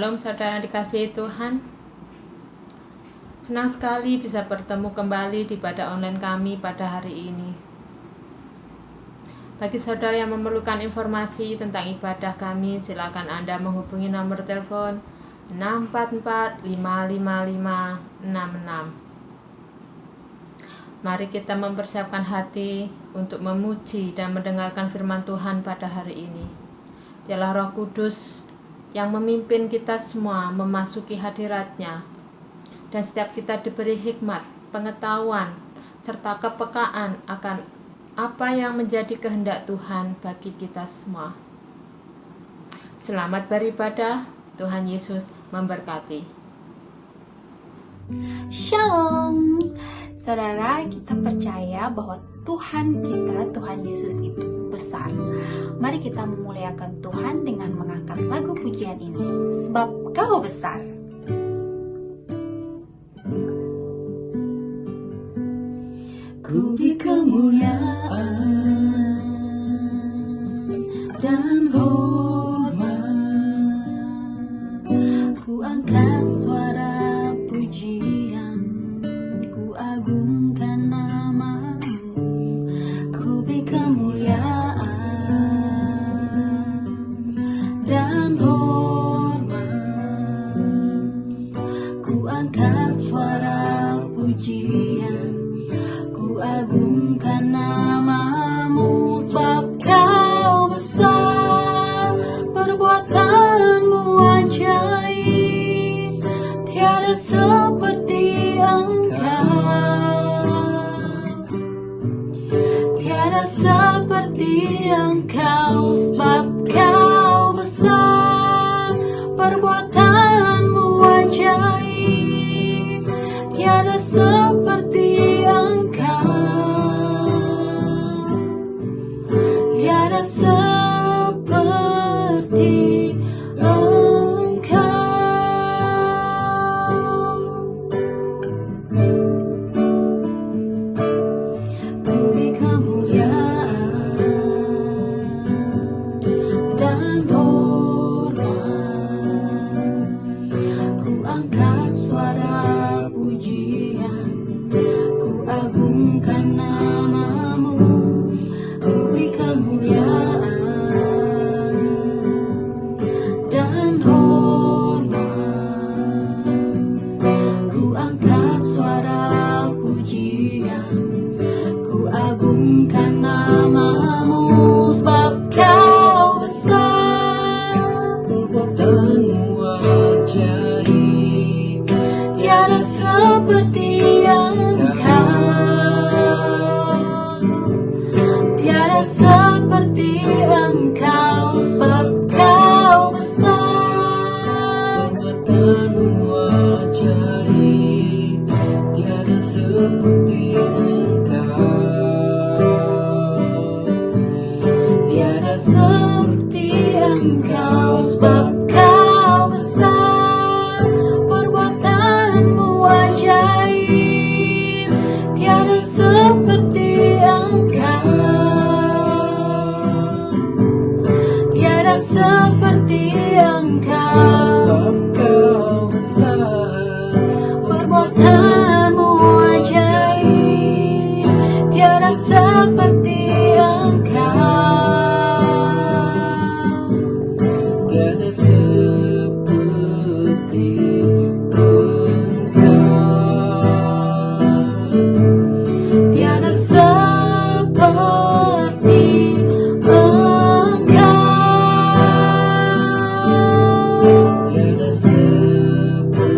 Shalom saudara dikasihi Tuhan. Senang sekali bisa bertemu kembali di ibadah online kami pada hari ini. Bagi saudara yang memerlukan informasi tentang ibadah kami, silakan Anda menghubungi nomor telepon 644-555-66. Mari kita mempersiapkan hati untuk memuji dan mendengarkan firman Tuhan pada hari ini. Biarlah Roh Kudus yang memimpin kita semua memasuki hadirat-Nya, dan setiap kita diberi hikmat, pengetahuan, serta kepekaan akan apa yang menjadi kehendak Tuhan bagi kita semua. Selamat beribadah, Tuhan Yesus memberkati. Shalom, saudara, kita percaya bahwa Tuhan kita, Tuhan Yesus itu besar. Mari kita memuliakan Tuhan dengan mengangkat lagu pujian ini, sebab Kau besar. Ku beri kemuliaan dan hormat, ku angkat suara pujian, ku agungkan nama-Mu, ku beri kemuliaan dan hormat, ku angkat suara pujian, ku agungkan nama-Mu, sebab Kau besar, perbuatan-Mu ajaib, tiada seperti Engkau, tiada seperti Engkau, sebab Kau besar, perbuatan-Mu ajaib, tiada seperti Engkau, tiada seperti Engkau. Ku beri kemuliaan dan hormat, ku angkat suara pujian, ku agungkan nama-Mu, ku beri kemuliaan dan hormat, ku angkat suara pujian, ku agungkan nama-Mu, sebab Kau besar, perbuatan-Mu ajaib, tiada seperti Engkau, tiada seperti Engkau, sebab Kau besar, perbuatan-Mu ajaib, tiada seperti Engkau, tiada seperti Engkau, sebab Kau besar, perbuatan-Mu ajaib, tiada seperti Engkau, tiada seperti Engkau, sebab Kau besar, perbuatan-Mu ajaib, tiada seperti Engkau, tiada seperti Engkau, tiada seperti Engkau, tiada seperti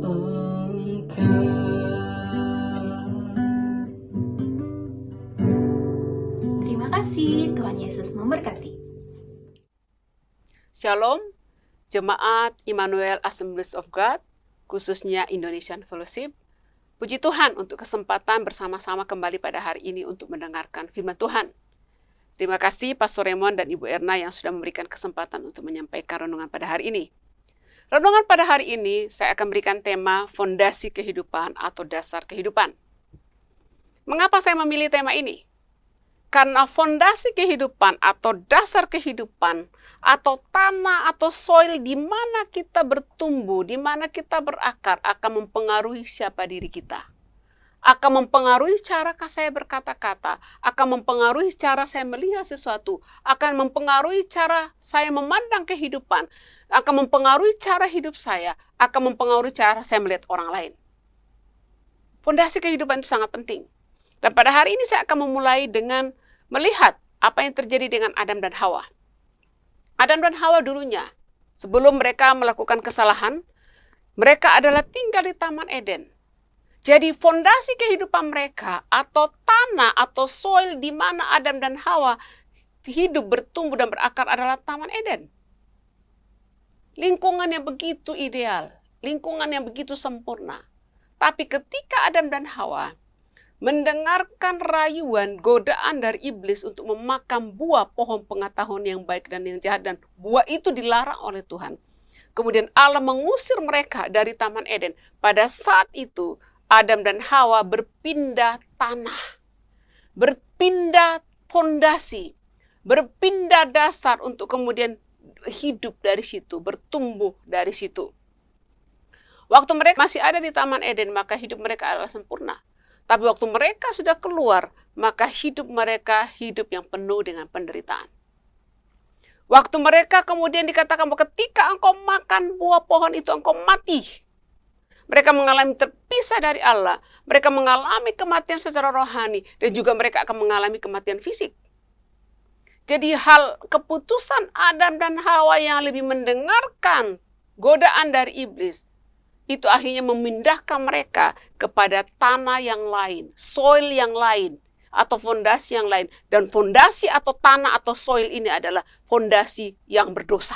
Engkau. Terima kasih, Tuhan Yesus memberkati. Shalom, Jemaat Immanuel Assemblies of God, khususnya Indonesian Fellowship. Puji Tuhan untuk kesempatan bersama-sama kembali pada hari ini untuk mendengarkan firman Tuhan. Terima kasih Pastor Raymond dan Ibu Erna yang sudah memberikan kesempatan untuk menyampaikan renungan pada hari ini. Renungan pada hari ini saya akan berikan tema fondasi kehidupan atau dasar kehidupan. Mengapa saya memilih tema ini? Karena fondasi kehidupan atau dasar kehidupan atau tanah atau soil di mana kita bertumbuh, di mana kita berakar akan mempengaruhi siapa diri kita. Akan mempengaruhi cara saya berkata-kata, akan mempengaruhi cara saya melihat sesuatu, akan mempengaruhi cara saya memandang kehidupan, akan mempengaruhi cara hidup saya, akan mempengaruhi cara saya melihat orang lain. Fondasi kehidupan itu sangat penting. Dan pada hari ini saya akan memulai dengan melihat apa yang terjadi dengan Adam dan Hawa. Adam dan Hawa dulunya, sebelum mereka melakukan kesalahan, mereka adalah tinggal di Taman Eden. Jadi fondasi kehidupan mereka atau tanah atau soil di mana Adam dan Hawa hidup, bertumbuh dan berakar adalah Taman Eden. Lingkungan yang begitu ideal, lingkungan yang begitu sempurna. Tapi ketika Adam dan Hawa mendengarkan rayuan, godaan dari iblis untuk memakan buah pohon pengetahuan yang baik dan yang jahat, dan buah itu dilarang oleh Tuhan. Kemudian Allah mengusir mereka dari Taman Eden. Pada saat itu, Adam dan Hawa berpindah tanah, berpindah fondasi, berpindah dasar untuk kemudian hidup dari situ, bertumbuh dari situ. Waktu mereka masih ada di Taman Eden, maka hidup mereka adalah sempurna. Tapi waktu mereka sudah keluar, maka hidup mereka hidup yang penuh dengan penderitaan. Waktu mereka kemudian dikatakan bahwa ketika engkau makan buah pohon itu, engkau mati. Mereka mengalami terpisah dari Allah. Mereka mengalami kematian secara rohani. Dan juga mereka akan mengalami kematian fisik. Jadi hal keputusan Adam dan Hawa yang lebih mendengarkan godaan dari iblis, itu akhirnya memindahkan mereka kepada tanah yang lain, soil yang lain, atau fondasi yang lain. Dan fondasi atau tanah atau soil ini adalah fondasi yang berdosa.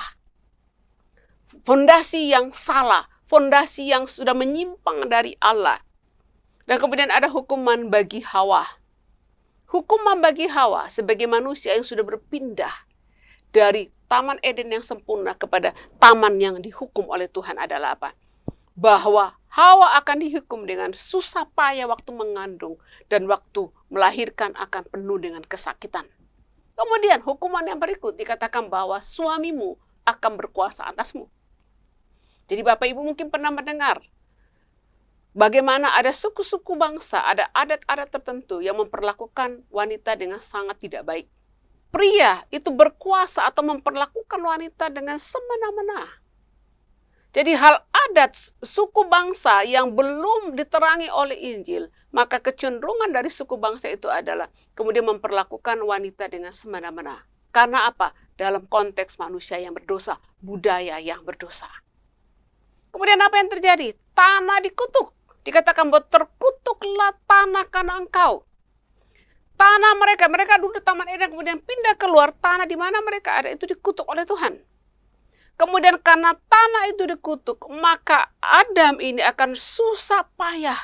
Fondasi yang salah, fondasi yang sudah menyimpang dari Allah. Dan kemudian ada hukuman bagi Hawa. Hukuman bagi Hawa sebagai manusia yang sudah berpindah dari Taman Eden yang sempurna kepada taman yang dihukum oleh Tuhan adalah apa? Bahwa Hawa akan dihukum dengan susah payah waktu mengandung dan waktu melahirkan akan penuh dengan kesakitan. Kemudian hukuman yang berikut dikatakan bahwa suamimu akan berkuasa atasmu. Jadi Bapak Ibu mungkin pernah mendengar bagaimana ada suku-suku bangsa, ada adat-adat tertentu yang memperlakukan wanita dengan sangat tidak baik. Pria itu berkuasa atau memperlakukan wanita dengan semena-mena. Jadi hal adat suku bangsa yang belum diterangi oleh Injil, maka kecenderungan dari suku bangsa itu adalah kemudian memperlakukan wanita dengan semena-mena. Karena apa? Dalam konteks manusia yang berdosa, budaya yang berdosa. Kemudian apa yang terjadi? Tanah dikutuk. Dikatakan bahwa terkutuklah tanah karena engkau. Tanah mereka dulu di Taman Eden, kemudian pindah keluar, tanah di mana mereka ada itu dikutuk oleh Tuhan. Kemudian karena tanah itu dikutuk, maka Adam ini akan susah payah.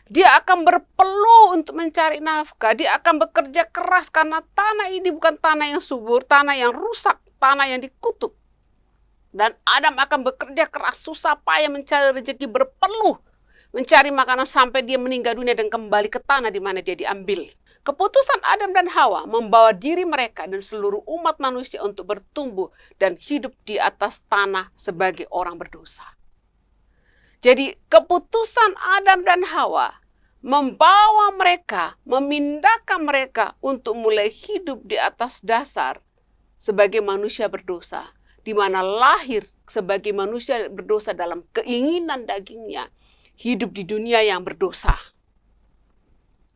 Dia akan berpeluh untuk mencari nafkah. Dia akan bekerja keras karena tanah ini bukan tanah yang subur, tanah yang rusak, tanah yang dikutuk. Dan Adam akan bekerja keras, susah payah mencari rezeki, berpeluh mencari makanan sampai dia meninggal dunia dan kembali ke tanah di mana dia diambil. Keputusan Adam dan Hawa membawa diri mereka dan seluruh umat manusia untuk bertumbuh dan hidup di atas tanah sebagai orang berdosa. Jadi keputusan Adam dan Hawa membawa mereka, memindahkan mereka untuk mulai hidup di atas dasar sebagai manusia berdosa, di mana lahir sebagai manusia berdosa dalam keinginan dagingnya, hidup di dunia yang berdosa.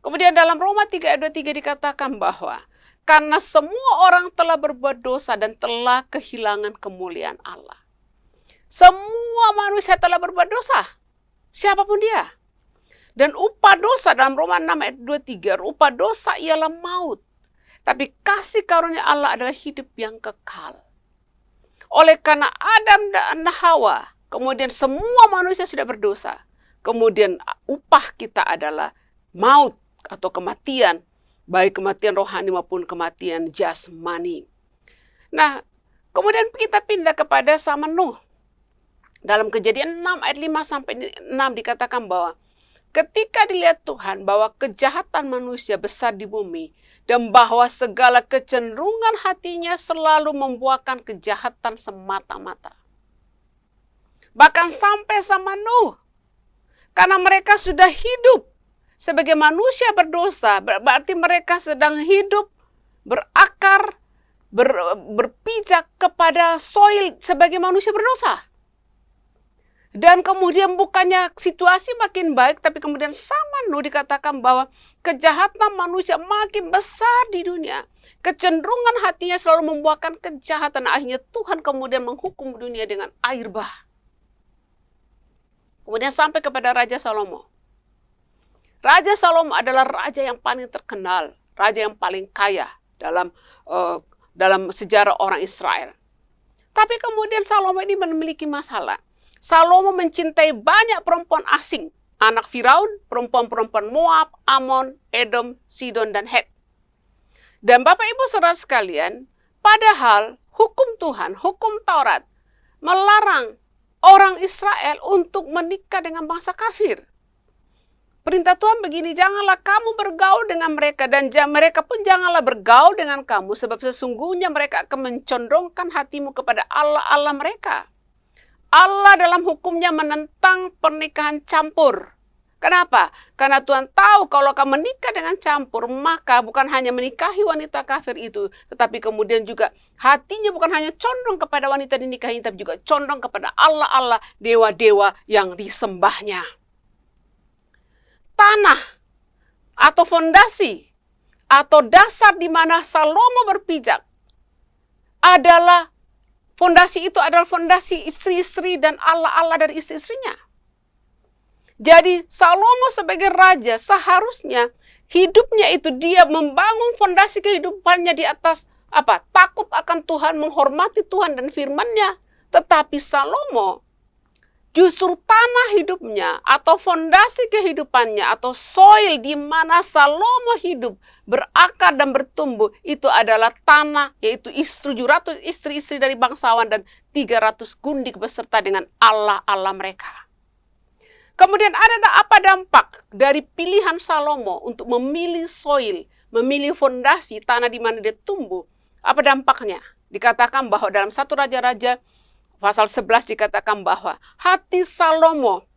Kemudian dalam Roma 3 ayat 23 dikatakan bahwa karena semua orang telah berbuat dosa dan telah kehilangan kemuliaan Allah. Semua manusia telah berbuat dosa, siapapun dia. Dan upah dosa dalam Roma 6 ayat 23, upah dosa ialah maut. Tapi kasih karunia Allah adalah hidup yang kekal. Oleh karena Adam dan Hawa, kemudian semua manusia sudah berdosa. Kemudian upah kita adalah maut atau kematian, baik kematian rohani maupun kematian jasmani. Nah, kemudian kita pindah kepada zaman Nuh. Dalam Kejadian 6 ayat 5 sampai 6 dikatakan bahwa ketika dilihat Tuhan bahwa kejahatan manusia besar di bumi dan bahwa segala kecenderungan hatinya selalu membuahkan kejahatan semata-mata. Bahkan sampai sama Nuh, karena mereka sudah hidup sebagai manusia berdosa, berarti mereka sedang hidup berakar, berpijak kepada soil sebagai manusia berdosa. Dan kemudian bukannya situasi makin baik, tapi kemudian sama Nuh dikatakan bahwa kejahatan manusia makin besar di dunia. Kecenderungan hatinya selalu membuahkan kejahatan. Akhirnya Tuhan kemudian menghukum dunia dengan air bah. Kemudian sampai kepada Raja Salomo. Raja Salomo adalah raja yang paling terkenal, raja yang paling kaya dalam sejarah orang Israel. Tapi kemudian Salomo ini memiliki masalah. Salomo mencintai banyak perempuan asing, anak Firaun, perempuan-perempuan Moab, Amon, Edom, Sidon, dan Het. Dan Bapak Ibu Saudara sekalian, padahal hukum Tuhan, hukum Taurat, melarang orang Israel untuk menikah dengan bangsa kafir. Perintah Tuhan begini, janganlah kamu bergaul dengan mereka dan mereka pun janganlah bergaul dengan kamu, sebab sesungguhnya mereka akan mencondongkan hatimu kepada Allah-Allah mereka. Allah dalam hukumnya menentang pernikahan campur. Kenapa? Karena Tuhan tahu kalau kamu menikah dengan campur, maka bukan hanya menikahi wanita kafir itu, tetapi kemudian juga hatinya bukan hanya condong kepada wanita dinikahi, tapi juga condong kepada Allah-Allah, dewa-dewa yang disembahnya. Tanah atau fondasi atau dasar di mana Salomo berpijak adalah fondasi itu adalah fondasi istri-istri dan Allah-Allah dari istri-istrinya. Jadi Salomo sebagai raja seharusnya hidupnya itu dia membangun fondasi kehidupannya di atas apa? Takut akan Tuhan, menghormati Tuhan dan firman-Nya. Tetapi Salomo justru tanah hidupnya atau fondasi kehidupannya atau soil di mana Salomo hidup, berakar dan bertumbuh itu adalah tanah, yaitu 700 istri-istri dari bangsawan dan 300 gundik beserta dengan Allah-Allah mereka. Kemudian ada apa dampak dari pilihan Salomo untuk memilih soil, memilih fondasi tanah di mana dia tumbuh? Apa dampaknya? Dikatakan bahwa dalam 1 Raja-Raja Pasal 11 dikatakan bahwa hati Salomo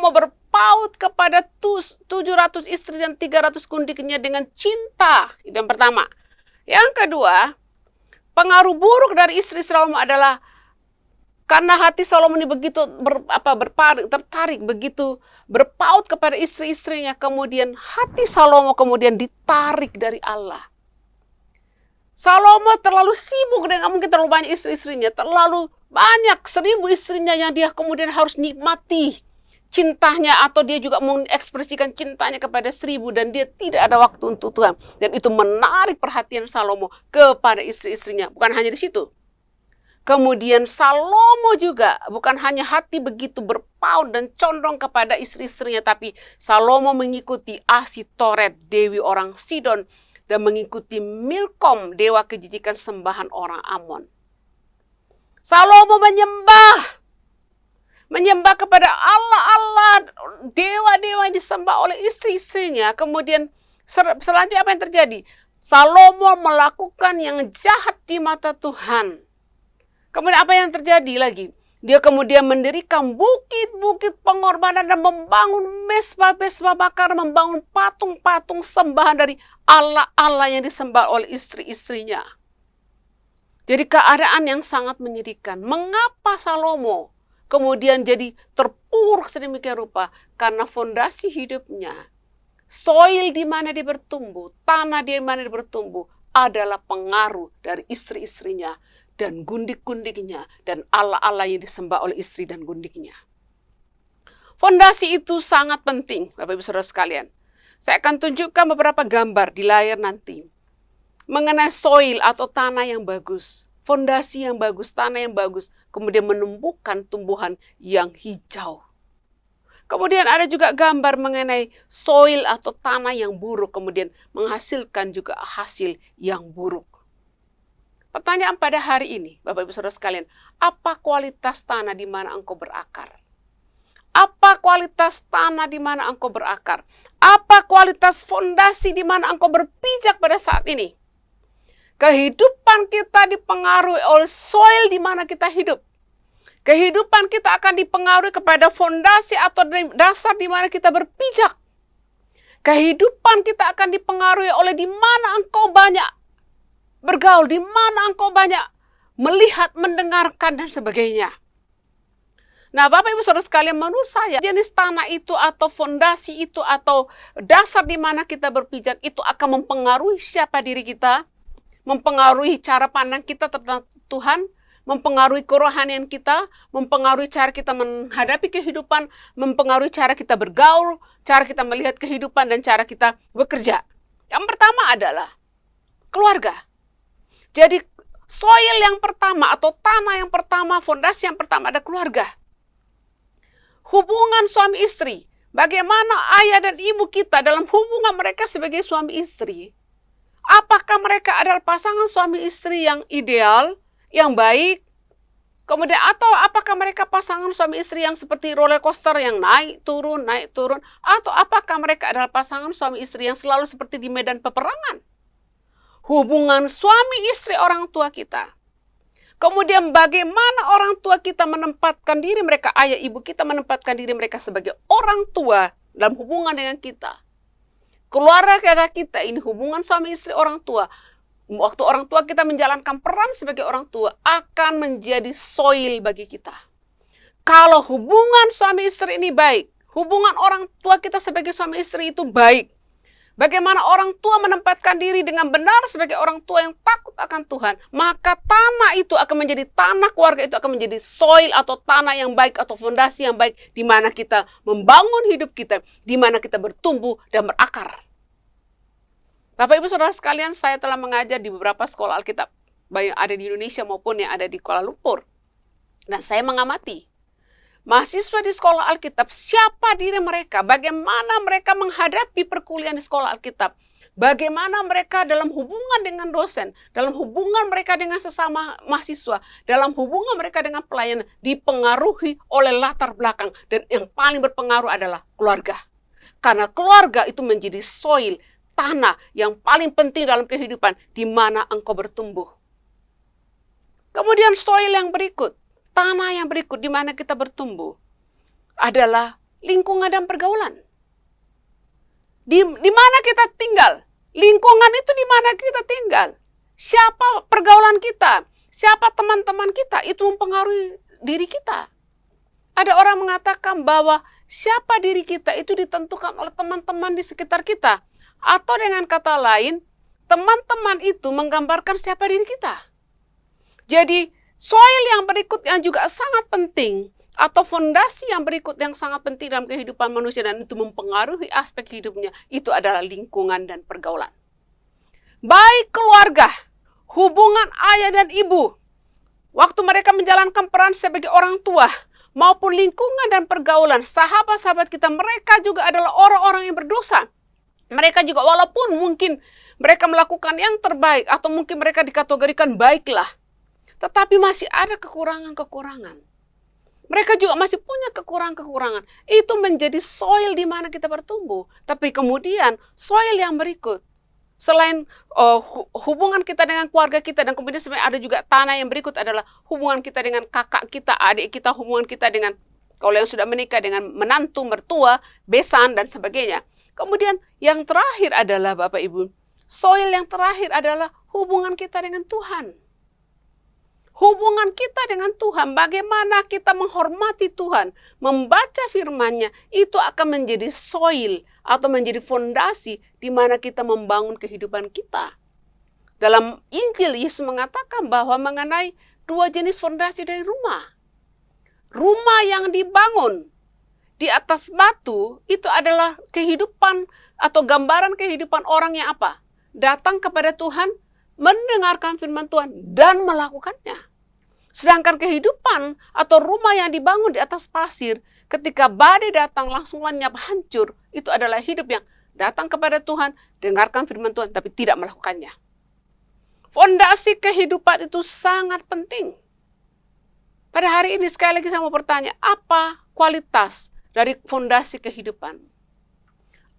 berpaut kepada 700 istri dan 300 kundiknya dengan cinta. Itu yang pertama. Yang kedua, pengaruh buruk dari istri Salomo adalah karena hati Salomo ini begitu tertarik, begitu berpaut kepada istri-istrinya, kemudian hati Salomo kemudian ditarik dari Allah. Salomo terlalu sibuk dengan mungkin terlalu banyak istri-istrinya, terlalu banyak 1000 istrinya yang dia kemudian harus nikmati cintanya atau dia juga mengekspresikan cintanya kepada 1000 dan dia tidak ada waktu untuk Tuhan. Dan itu menarik perhatian Salomo kepada istri-istrinya. Bukan hanya di situ. Kemudian Salomo juga bukan hanya hati begitu berpaut dan condong kepada istri-istrinya, tapi Salomo mengikuti Asitoret, dewi orang Sidon, dan mengikuti Milkom, dewa kejijikan sembahan orang Amon. Salomo menyembah kepada Allah-Allah, dewa-dewa yang disembah oleh istri-istrinya. Kemudian selanjutnya apa yang terjadi? Salomo melakukan yang jahat di mata Tuhan. Kemudian apa yang terjadi lagi? Dia kemudian mendirikan bukit-bukit pengorbanan dan membangun mesbah-mesbah bakar, membangun patung-patung sembahan dari Allah-Allah yang disembah oleh istri-istrinya. Jadi keadaan yang sangat menyedihkan. Mengapa Salomo kemudian jadi terpuruk sedemikian rupa? Karena fondasi hidupnya, soil di mana dia bertumbuh, tanah di mana dia bertumbuh adalah pengaruh dari istri-istrinya dan gundik-gundiknya, dan Allah-Allah yang disembah oleh istri dan gundiknya. Fondasi itu sangat penting, Bapak Ibu Saudara sekalian. Saya akan tunjukkan beberapa gambar di layar nanti mengenai soil atau tanah yang bagus, fondasi yang bagus, tanah yang bagus, kemudian menumbuhkan tumbuhan yang hijau. Kemudian ada juga gambar mengenai soil atau tanah yang buruk, kemudian menghasilkan juga hasil yang buruk. Pertanyaan pada hari ini, Bapak Ibu Saudara sekalian, apa kualitas tanah di mana engkau berakar? Apa kualitas tanah di mana engkau berakar? Apa kualitas fondasi di mana engkau berpijak pada saat ini? Kehidupan kita dipengaruhi oleh soil di mana kita hidup. Kehidupan kita akan dipengaruhi kepada fondasi atau dasar di mana kita berpijak. Kehidupan kita akan dipengaruhi oleh di mana engkau banyak bergaul, di mana engkau banyak melihat, mendengarkan, dan sebagainya. Nah, Bapak Ibu Saudara sekalian, menurut saya jenis tanah itu atau fondasi itu atau dasar di mana kita berpijak itu akan mempengaruhi siapa diri kita, mempengaruhi cara pandang kita tentang Tuhan, mempengaruhi kerohanian kita, mempengaruhi cara kita menghadapi kehidupan, mempengaruhi cara kita bergaul, cara kita melihat kehidupan, dan cara kita bekerja. Yang pertama adalah keluarga. Jadi soil yang pertama atau tanah yang pertama, fondasi yang pertama ada keluarga. Hubungan suami istri. Bagaimana ayah dan ibu kita dalam hubungan mereka sebagai suami istri? Apakah mereka adalah pasangan suami istri yang ideal, yang baik? Kemudian atau apakah mereka pasangan suami istri yang seperti roller coaster yang naik turun? Atau apakah mereka adalah pasangan suami istri yang selalu seperti di medan peperangan? Hubungan suami istri orang tua kita. Kemudian bagaimana orang tua kita menempatkan diri mereka, ayah ibu kita menempatkan diri mereka sebagai orang tua dalam hubungan dengan kita. Keluarga kita ini hubungan suami istri orang tua. Waktu orang tua kita menjalankan peran sebagai orang tua akan menjadi soil bagi kita. Kalau hubungan suami istri ini baik, hubungan orang tua kita sebagai suami istri itu baik. Bagaimana orang tua menempatkan diri dengan benar sebagai orang tua yang takut akan Tuhan, maka tanah itu akan menjadi tanah keluarga itu akan menjadi soil atau tanah yang baik atau fondasi yang baik di mana kita membangun hidup kita, di mana kita bertumbuh dan berakar. Bapak Ibu Saudara sekalian, saya telah mengajar di beberapa sekolah Alkitab, baik yang ada di Indonesia maupun yang ada di Kuala Lumpur. Dan saya mengamati mahasiswa di sekolah Alkitab, siapa diri mereka, bagaimana mereka menghadapi perkuliahan di sekolah Alkitab, bagaimana mereka dalam hubungan dengan dosen, dalam hubungan mereka dengan sesama mahasiswa, dalam hubungan mereka dengan pelayan, dipengaruhi oleh latar belakang. Dan yang paling berpengaruh adalah keluarga. Karena keluarga itu menjadi soil, tanah yang paling penting dalam kehidupan, di mana engkau bertumbuh. Kemudian soil yang berikut, tanah yang berikut di mana kita bertumbuh adalah lingkungan dan pergaulan. Di mana kita tinggal? Lingkungan itu di mana kita tinggal. Siapa pergaulan kita? Siapa teman-teman kita? Itu mempengaruhi diri kita. Ada orang mengatakan bahwa siapa diri kita itu ditentukan oleh teman-teman di sekitar kita. Atau dengan kata lain, teman-teman itu menggambarkan siapa diri kita. Jadi, soil yang berikut yang juga sangat penting, atau fondasi yang berikut yang sangat penting dalam kehidupan manusia dan itu mempengaruhi aspek hidupnya, itu adalah lingkungan dan pergaulan. Baik keluarga, hubungan ayah dan ibu, waktu mereka menjalankan peran sebagai orang tua, maupun lingkungan dan pergaulan, sahabat-sahabat kita, mereka juga adalah orang-orang yang berdosa. Mereka juga walaupun mungkin mereka melakukan yang terbaik, atau mungkin mereka dikategorikan baiklah, tetapi masih ada kekurangan-kekurangan. Mereka juga masih punya kekurangan-kekurangan. Itu menjadi soil di mana kita bertumbuh. Tapi kemudian soil yang berikut, selain hubungan kita dengan keluarga kita, dan kemudian sebenarnya ada juga tanah yang berikut adalah hubungan kita dengan kakak kita, adik kita, hubungan kita dengan, kalau yang sudah menikah, dengan menantu, mertua, besan, dan sebagainya. Kemudian yang terakhir adalah Bapak Ibu, soil yang terakhir adalah hubungan kita dengan Tuhan. Hubungan kita dengan Tuhan, bagaimana kita menghormati Tuhan, membaca firman-Nya, itu akan menjadi soil atau menjadi fondasi di mana kita membangun kehidupan kita. Dalam Injil, Yesus mengatakan bahwa mengenai dua jenis fondasi dari rumah. Rumah yang dibangun di atas batu itu adalah kehidupan atau gambaran kehidupan orang yang apa? Datang kepada Tuhan, mendengarkan firman Tuhan, dan melakukannya. Sedangkan kehidupan atau rumah yang dibangun di atas pasir, ketika badai datang langsung lenyap, hancur, itu adalah hidup yang datang kepada Tuhan, dengarkan firman Tuhan, tapi tidak melakukannya. Fondasi kehidupan itu sangat penting. Pada hari ini sekali lagi saya mau bertanya, apa kualitas dari fondasi kehidupan?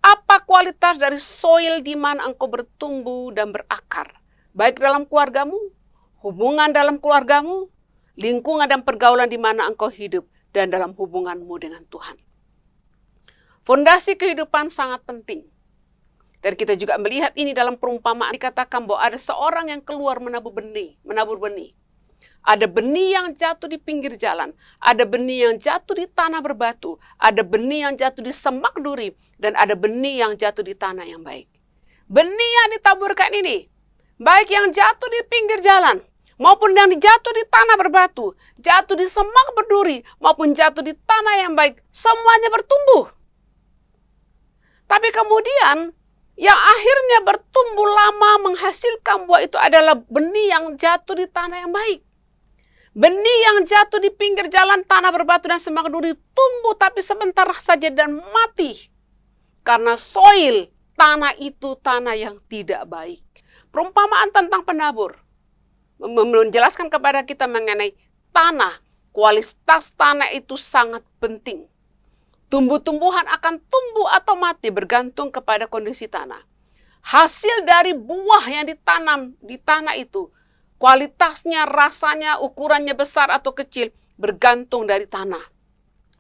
Apa kualitas dari soil di mana engkau bertumbuh dan berakar? Baik dalam keluargamu, hubungan dalam keluargamu, lingkungan dan pergaulan di mana engkau hidup, dan dalam hubunganmu dengan Tuhan. Fondasi kehidupan sangat penting. Dan kita juga melihat ini dalam perumpamaan dikatakan bahwa ada seorang yang keluar menabur benih. Ada benih yang jatuh di pinggir jalan, ada benih yang jatuh di tanah berbatu, ada benih yang jatuh di semak duri, dan ada benih yang jatuh di tanah yang baik. Benih yang ditaburkan ini, baik yang jatuh di pinggir jalan, maupun yang jatuh di tanah berbatu, jatuh di semak berduri, maupun jatuh di tanah yang baik, semuanya bertumbuh. Tapi kemudian, yang akhirnya bertumbuh lama menghasilkan buah itu adalah benih yang jatuh di tanah yang baik. Benih yang jatuh di pinggir jalan, tanah berbatu dan semak duri tumbuh tapi sebentar saja dan mati. Karena soil, tanah itu tanah yang tidak baik. Perumpamaan tentang penabur menjelaskan kepada kita mengenai tanah. Kualitas tanah itu sangat penting. Tumbuh-tumbuhan akan tumbuh atau mati bergantung kepada kondisi tanah. Hasil dari buah yang ditanam di tanah itu, kualitasnya, rasanya, ukurannya besar atau kecil, bergantung dari tanah.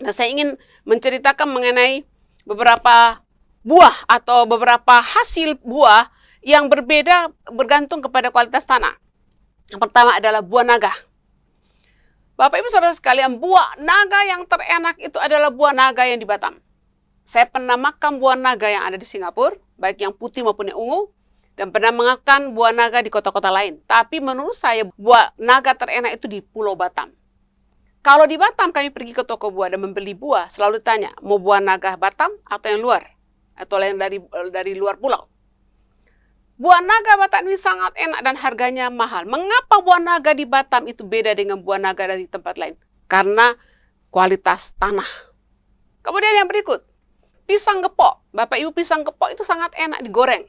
Nah, saya ingin menceritakan mengenai beberapa buah atau beberapa hasil buah yang berbeda bergantung kepada kualitas tanah. Yang pertama adalah buah naga. Bapak Ibu Saudara sekalian, buah naga yang terenak itu adalah buah naga yang di Batam. Saya pernah makan buah naga yang ada di Singapura, baik yang putih maupun yang ungu, dan pernah makan buah naga di kota-kota lain. Tapi menurut saya, buah naga terenak itu di Pulau Batam. Kalau di Batam kami pergi ke toko buah dan membeli buah, selalu tanya, mau buah naga Batam atau yang luar? Atau yang dari luar pulau? Buah naga Batam ini sangat enak dan harganya mahal. Mengapa buah naga di Batam itu beda dengan buah naga dari tempat lain? Karena kualitas tanah. Kemudian yang berikut, pisang gepok. Bapak Ibu, pisang gepok itu sangat enak digoreng.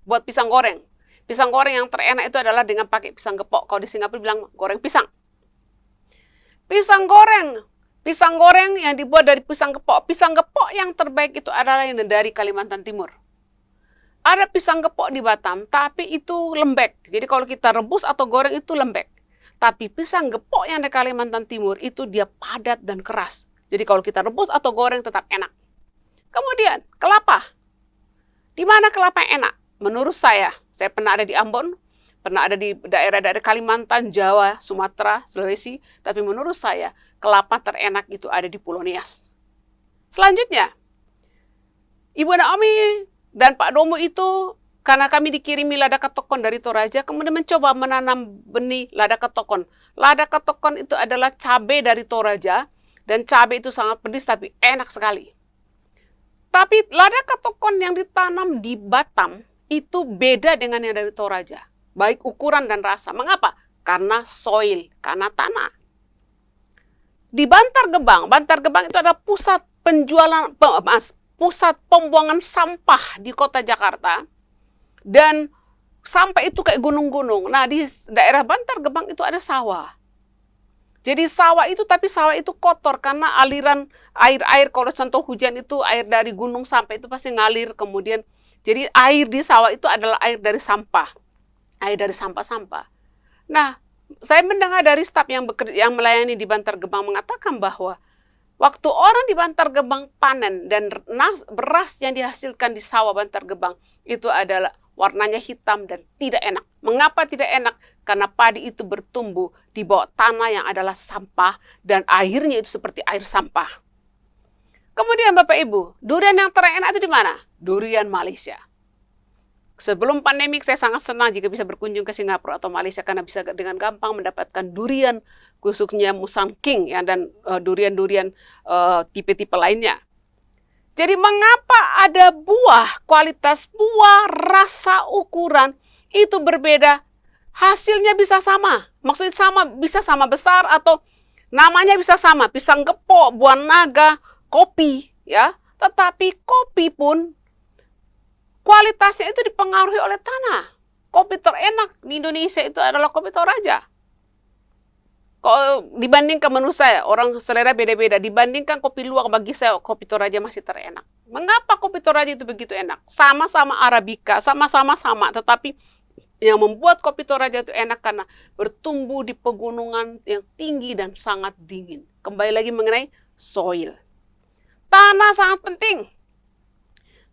Buat pisang goreng. Pisang goreng yang terenak itu adalah dengan pakai pisang gepok. Kalau di Singapura bilang goreng pisang. Pisang goreng yang dibuat dari pisang gepok. Pisang gepok yang terbaik itu adalah yang dari Kalimantan Timur. Ada pisang gepok di Batam, tapi itu lembek. Jadi kalau kita rebus atau goreng itu lembek. Tapi pisang gepok yang dari Kalimantan Timur itu dia padat dan keras. Jadi kalau kita rebus atau goreng tetap enak. Kemudian kelapa. Di mana kelapa yang enak? Menurut saya pernah ada di Ambon, pernah ada di daerah-daerah Kalimantan, Jawa, Sumatera, Sulawesi. Tapi menurut saya kelapa terenak itu ada di Pulau Nias. Selanjutnya, Ibu Naomi dan Pak Domo itu, karena kami dikirimi lada ketokon dari Toraja, kemudian mencoba menanam benih lada ketokon. Lada ketokon itu adalah cabai dari Toraja, dan cabai itu sangat pedas tapi enak sekali. Tapi lada ketokon yang ditanam di Batam itu beda dengan yang dari Toraja. Baik ukuran dan rasa. Mengapa? Karena soil, karena tanah. Di Bantar Gebang itu ada pusat pusat pembuangan sampah di kota Jakarta, dan sampah itu kayak gunung-gunung. Nah, di daerah Bantar Gebang itu ada sawah. Jadi sawah itu kotor karena aliran air kalau contoh hujan itu air dari gunung sampai itu pasti ngalir kemudian. Jadi air di sawah itu adalah air dari sampah. Air dari sampah-sampah. Nah, saya mendengar dari staf yang melayani di Bantar Gebang mengatakan bahwa waktu orang di Bantar Gebang panen dan beras yang dihasilkan di sawah Bantar Gebang itu adalah warnanya hitam dan tidak enak. Mengapa tidak enak? Karena padi itu bertumbuh di bawah tanah yang adalah sampah dan airnya itu seperti air sampah. Kemudian Bapak Ibu, durian yang terenak itu di mana? Durian Malaysia. Sebelum pandemi saya sangat senang jika bisa berkunjung ke Singapura atau Malaysia karena bisa dengan gampang mendapatkan durian khususnya Musang King ya, dan durian-durian tipe-tipe lainnya. Jadi mengapa ada buah, kualitas buah, rasa, ukuran itu berbeda, hasilnya bisa sama. Maksudnya sama, bisa sama besar atau namanya bisa sama, pisang gepok, buah naga, kopi ya. Tetapi kopi pun kualitasnya itu dipengaruhi oleh tanah. Kopi terenak di Indonesia itu adalah kopi Toraja. Kok dibandingkan menu saya, orang selera beda-beda. Dibandingkan kopi luwak, bagi saya kopi Toraja masih terenak. Mengapa kopi Toraja itu begitu enak? Sama-sama Arabica, sama-sama sama, tetapi yang membuat kopi Toraja itu enak karena bertumbuh di pegunungan yang tinggi dan sangat dingin. Kembali lagi mengenai soil. Tanah sangat penting.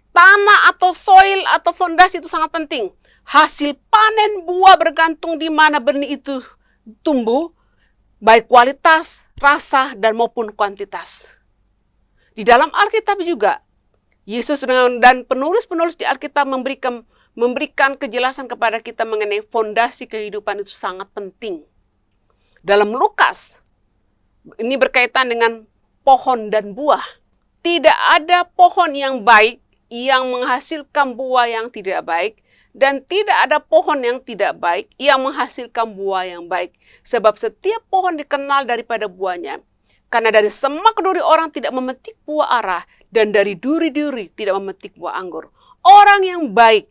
Tanah atau soil atau fondasi itu sangat penting. Hasil panen buah bergantung di mana benih itu tumbuh, baik kualitas, rasa, dan maupun kuantitas. Di dalam Alkitab juga, Yesus dan penulis-penulis di Alkitab memberikan kejelasan kepada kita mengenai fondasi kehidupan itu sangat penting. Dalam Lukas, ini berkaitan dengan pohon dan buah. Tidak ada pohon yang baik yang menghasilkan buah yang tidak baik, dan tidak ada pohon yang tidak baik yang menghasilkan buah yang baik. Sebab setiap pohon dikenal daripada buahnya. Karena dari semak duri orang tidak memetik buah ara, dan dari duri-duri tidak memetik buah anggur. Orang yang baik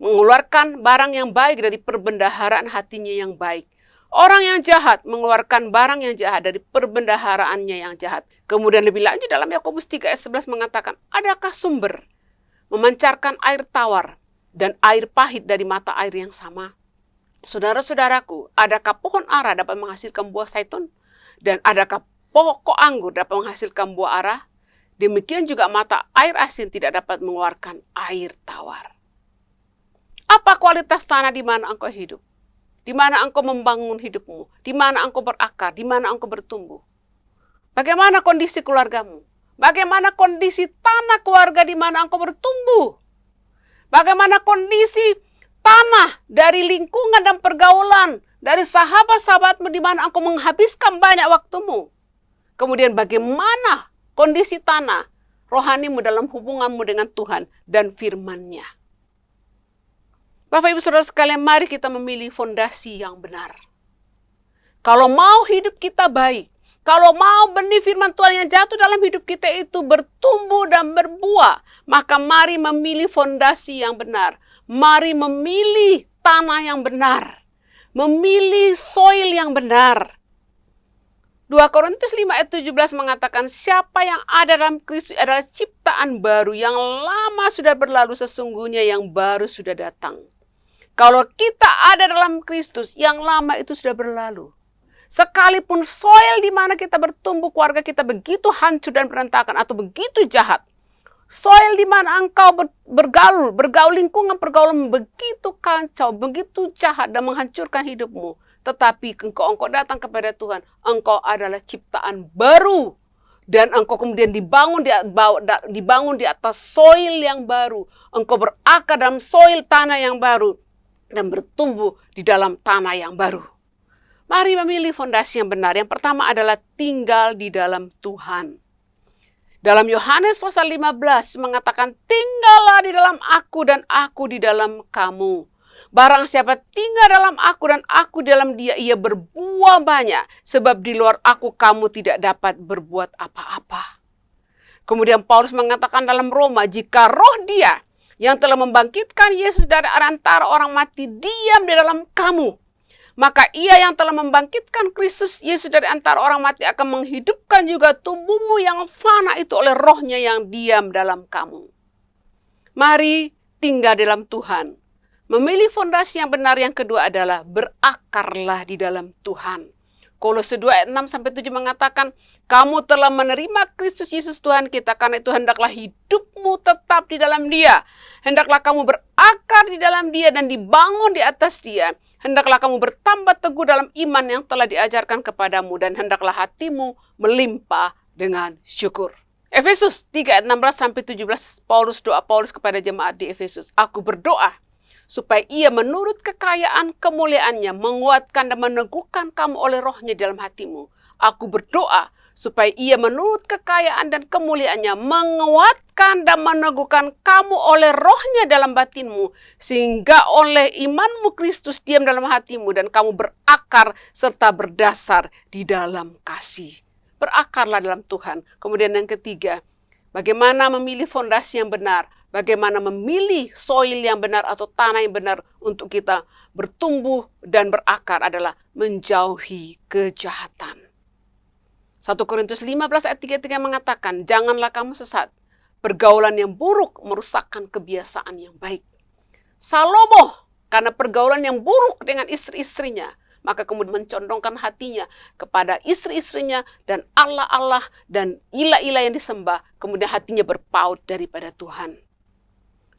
mengeluarkan barang yang baik dari perbendaharaan hatinya yang baik. Orang yang jahat mengeluarkan barang yang jahat dari perbendaharaannya yang jahat. Kemudian lebih lanjut dalam Yakobus 3 ayat 11 mengatakan, adakah sumber memancarkan air tawar dan air pahit dari mata air yang sama? Saudara-saudaraku, adakah pohon ara dapat menghasilkan buah zaitun? Dan adakah pokok anggur dapat menghasilkan buah ara? Demikian juga mata air asin tidak dapat mengeluarkan air tawar. Apa kualitas tanah di mana engkau hidup? Di mana engkau membangun hidupmu? Di mana engkau berakar? Di mana engkau bertumbuh? Bagaimana kondisi keluargamu? Bagaimana kondisi tanah keluarga di mana engkau bertumbuh? Bagaimana kondisi tanah dari lingkungan dan pergaulan, dari sahabat-sahabatmu di mana engkau menghabiskan banyak waktumu? Kemudian bagaimana kondisi tanah rohanimu dalam hubunganmu dengan Tuhan dan firman-Nya? Bapak Ibu Saudara sekalian, mari kita memilih fondasi yang benar. Kalau mau hidup kita baik, kalau mau benih firman Tuhan yang jatuh dalam hidup kita itu bertumbuh dan berbuah, maka mari memilih fondasi yang benar. Mari memilih tanah yang benar. Memilih soil yang benar. 2 Korintus 5 ayat 17 mengatakan, siapa yang ada dalam Kristus adalah ciptaan baru, yang lama sudah berlalu, sesungguhnya yang baru sudah datang. Kalau kita ada dalam Kristus, yang lama itu sudah berlalu. Sekalipun soil di mana kita bertumbuh, keluarga kita begitu hancur dan berantakan atau begitu jahat. Soil di mana engkau bergaul lingkungan pergaulan begitu kacau, begitu jahat dan menghancurkan hidupmu. Tetapi engkau datang kepada Tuhan, engkau adalah ciptaan baru. Dan engkau kemudian dibangun di atas soil yang baru. Engkau berakar dalam soil tanah yang baru dan bertumbuh di dalam tanah yang baru. Mari memilih fondasi yang benar. Yang pertama adalah tinggal di dalam Tuhan. Dalam Yohanes pasal 15 mengatakan, tinggallah di dalam aku dan aku di dalam kamu. Barang siapa tinggal dalam aku dan aku di dalam dia, ia berbuah banyak. Sebab di luar aku kamu tidak dapat berbuat apa-apa. Kemudian Paulus mengatakan dalam Roma, jika roh dia yang telah membangkitkan Yesus dari antara orang mati diam di dalam kamu, maka ia yang telah membangkitkan Kristus Yesus dari antara orang mati akan menghidupkan juga tubuhmu yang fana itu oleh rohnya yang diam dalam kamu. Mari tinggal dalam Tuhan. Memilih fondasi yang benar yang kedua adalah berakarlah di dalam Tuhan. Kolose 2 ayat 6-7 mengatakan, kamu telah menerima Kristus Yesus Tuhan kita, karena itu hendaklah hidupmu tetap di dalam dia. Hendaklah kamu berakar di dalam dia dan dibangun di atas dia. Hendaklah kamu bertambah teguh dalam iman yang telah diajarkan kepadamu, dan hendaklah hatimu melimpah dengan syukur. Efesus 3 ayat 16-17, doa Paulus kepada jemaat di Efesus. Aku berdoa supaya ia menurut kekayaan kemuliaannya menguatkan dan meneguhkan kamu oleh rohnya dalam hatimu. Aku berdoa supaya ia menurut kekayaan dan kemuliaannya menguatkan dan meneguhkan kamu oleh rohnya dalam batinmu, sehingga oleh imanmu Kristus diam dalam hatimu dan kamu berakar serta berdasar di dalam kasih. Berakarlah dalam Tuhan. Kemudian yang ketiga, bagaimana memilih fondasi yang benar? Bagaimana memilih soil yang benar atau tanah yang benar untuk kita bertumbuh dan berakar adalah menjauhi kejahatan. 1 Korintus 15 ayat 33 mengatakan, janganlah kamu sesat. Pergaulan yang buruk merusakkan kebiasaan yang baik. Salomo, karena pergaulan yang buruk dengan istri-istrinya, maka kemudian mencondongkan hatinya kepada istri-istrinya dan Allah-Allah dan ilah-ilah yang disembah. Kemudian hatinya berpaut daripada Tuhan.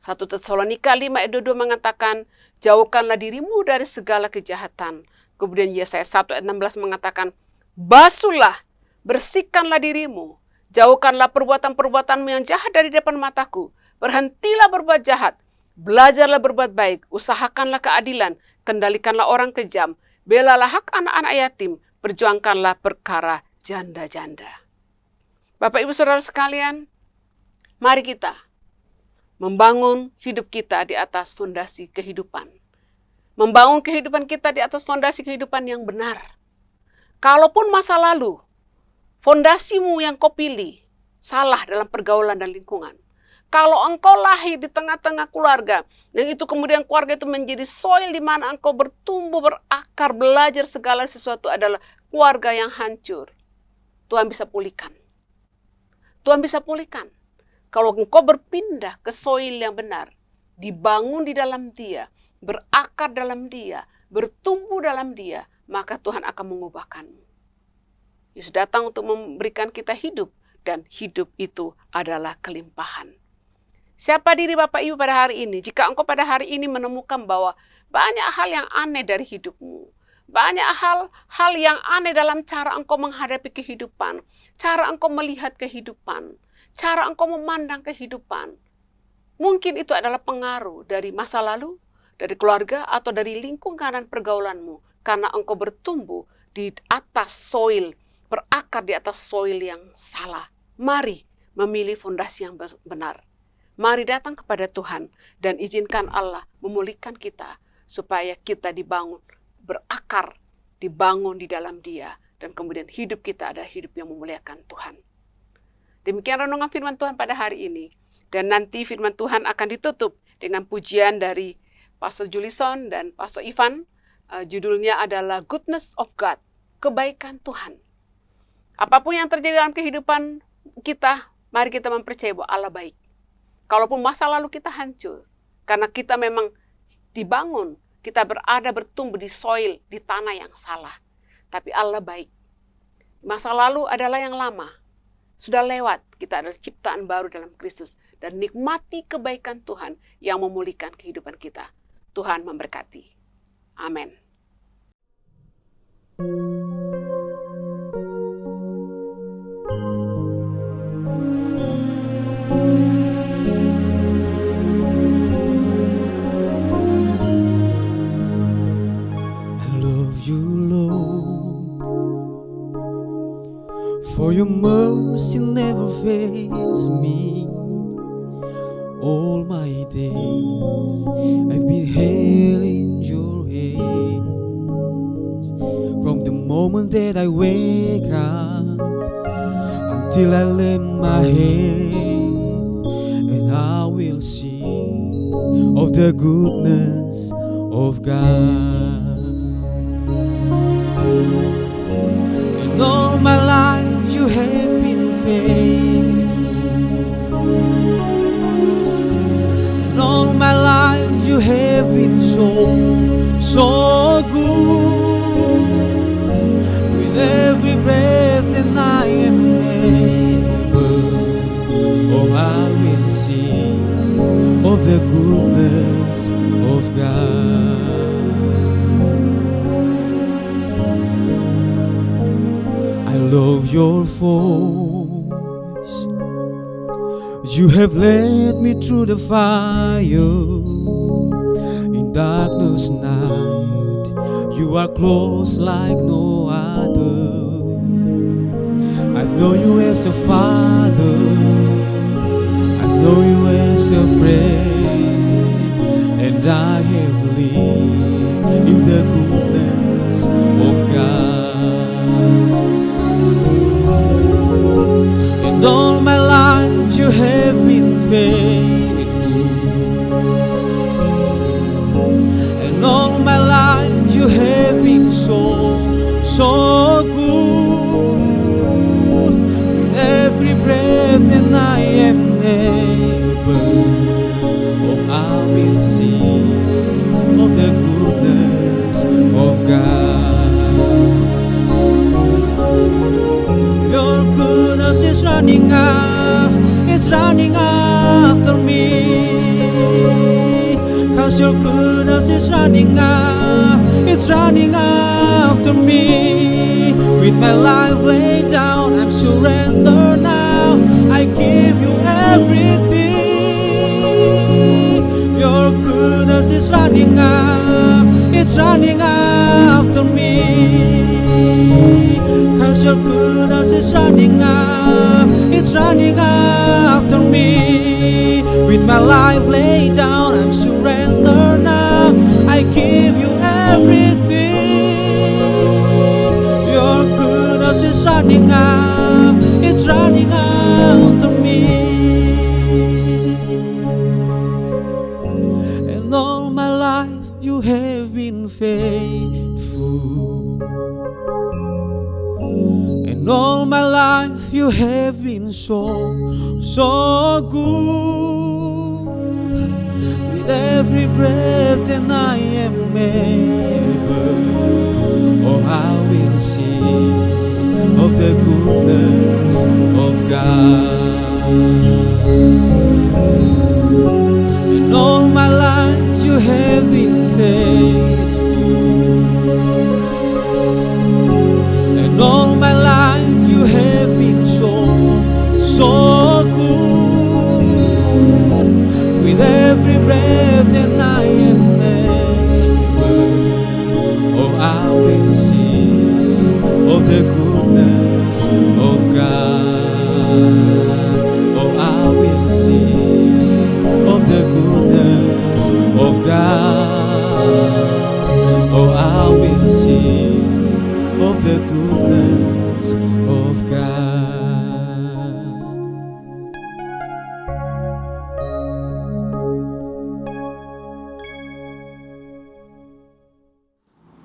1 Tesalonika 5 ayat 22 mengatakan, jauhkanlah dirimu dari segala kejahatan. Kemudian Yesaya 1 ayat 16 mengatakan, basuhlah, bersihkanlah dirimu. Jauhkanlah perbuatan-perbuatanmu yang jahat dari depan mataku. Berhentilah berbuat jahat. Belajarlah berbuat baik. Usahakanlah keadilan. Kendalikanlah orang kejam. Belalah hak anak-anak yatim. Perjuangkanlah perkara janda-janda. Bapak Ibu Saudara sekalian, mari kita membangun hidup kita di atas fondasi kehidupan. Membangun kehidupan kita di atas fondasi kehidupan yang benar. Kalaupun masa lalu, fondasimu yang kau pilih salah dalam pergaulan dan lingkungan. Kalau engkau lahir di tengah-tengah keluarga, dan itu kemudian keluarga itu menjadi soil di mana engkau bertumbuh, berakar, belajar segala sesuatu adalah keluarga yang hancur. Tuhan bisa pulihkan. Tuhan bisa pulihkan. Kalau engkau berpindah ke soil yang benar, dibangun di dalam Dia, berakar dalam Dia, bertumbuh dalam Dia, maka Tuhan akan mengubahkanmu. Yesus datang untuk memberikan kita hidup, dan hidup itu adalah kelimpahan. Siapa diri Bapak Ibu pada hari ini? Jika engkau pada hari ini menemukan bahwa banyak hal yang aneh dari hidupmu, banyak hal yang aneh dalam cara engkau menghadapi kehidupan, cara engkau melihat kehidupan, cara engkau memandang kehidupan. Mungkin itu adalah pengaruh dari masa lalu, dari keluarga, atau dari lingkungan dan pergaulanmu. Karena engkau bertumbuh di atas soil, berakar di atas soil yang salah. Mari memilih fondasi yang benar. Mari datang kepada Tuhan dan izinkan Allah memulihkan kita supaya kita dibangun, berakar, dibangun di dalam Dia. Dan kemudian hidup kita adalah hidup yang memuliakan Tuhan. Demikian renungan firman Tuhan pada hari ini. Dan nanti firman Tuhan akan ditutup dengan pujian dari Pastor Julison dan Pastor Ivan. Judulnya adalah Goodness of God, kebaikan Tuhan. Apapun yang terjadi dalam kehidupan kita, mari kita mempercayai bahwa Allah baik. Kalaupun masa lalu kita hancur, karena kita memang dibangun, kita bertumbuh di soil, di tanah yang salah. Tapi Allah baik. Masa lalu adalah yang lama. Sudah lewat, kita adalah ciptaan baru dalam Kristus. Dan nikmati kebaikan Tuhan yang memulihkan kehidupan kita. Tuhan memberkati. Amin. For your mercy never fails me. All my days I've been held in your hands. From the moment that I wake up until I lay my head, and I will sing of the goodness of God. And all my life you have been faithful, and all my life you have been so good. With every breath that I am able, oh, I will sing of the goodness of God. I love your voice. You have led me through the fire. In darkness night, you are close like no other. I've known you as a father, I've known you as a friend, and I have lived in the goodness of God. And all my life you have been faithful, you have been so, so good. With every breath that I am able, oh, I will sing of the goodness of God. Your goodness is running out, it's running after me. 'Cause your goodness is running out, it's running after me. With my life laid down, I'm surrendered now. I give you everything. Your goodness is running out, it's running after me. 'Cause your goodness is running out, it's running after me. With my life laid down, I'm surrendered now. I give you everything. Your goodness is running out, it's running after me. And all my life you have been faithful. And all my life you have been so, so good. With every breath that I am able, oh, I will sing of the goodness of God. And all my life you have been faithful. And all my life you have been so, so good. With every breath that I am able, oh, I will sing of the goodness of God. Oh, I will sing of the goodness of God. Oh, I will sing of the goodness of God.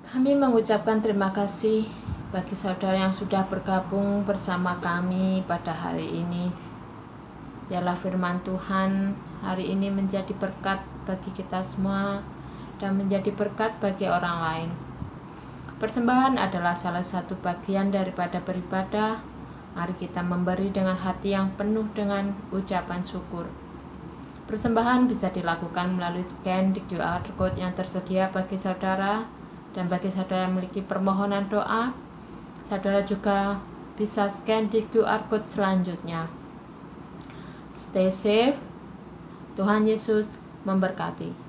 Kami mengucapkan terima kasih bagi saudara yang sudah bergabung bersama kami pada hari ini. Biarlah firman Tuhan hari ini menjadi berkat bagi kita semua dan menjadi berkat bagi orang lain. Persembahan adalah salah satu bagian daripada beribadah. Mari kita memberi dengan hati yang penuh dengan ucapan syukur. Persembahan bisa dilakukan melalui scan di QR code yang tersedia bagi saudara. Dan bagi saudara yang memiliki permohonan doa, saudara juga bisa scan di QR code selanjutnya. Stay safe. Tuhan Yesus memberkati.